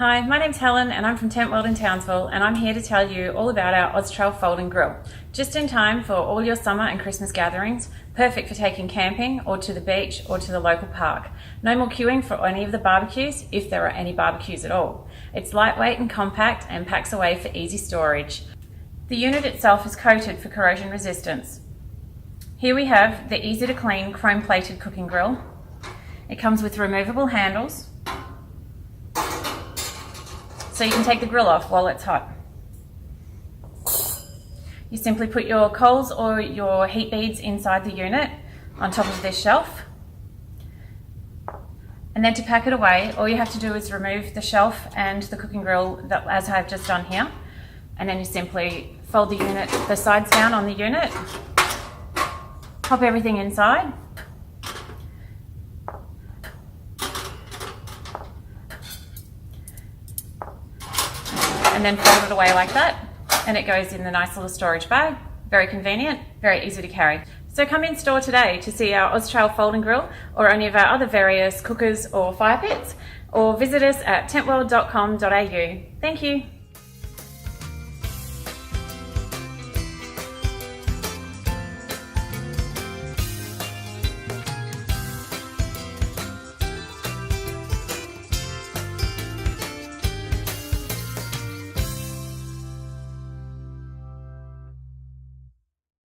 Hi, my name's Helen and I'm from Tentworld in Townsville, and I'm here to tell you all about our OZtrail Folding Grill. Just in time for all your summer and Christmas gatherings, perfect for taking camping or to the beach or to the local park. No more queuing for any of the barbecues, if there are any barbecues at all. It's lightweight and compact and packs away for easy storage. The unit itself is coated for corrosion resistance. Here we have the easy to clean chrome plated cooking grill. It comes with removable handles, so you can take the grill off while it's hot. You simply put your coals or your heat beads inside the unit on top of this shelf. And then to pack it away, all you have to do is remove the shelf and the cooking grill, as I've just done here. And then you simply fold the sides down on the unit, pop everything inside, and then fold it away like that, and it goes in the nice little storage bag. Very convenient, very easy to carry. So come in store today to see our OZtrail Folding Grill or any of our other various cookers or fire pits, or visit us at tentworld.com.au. Thank you.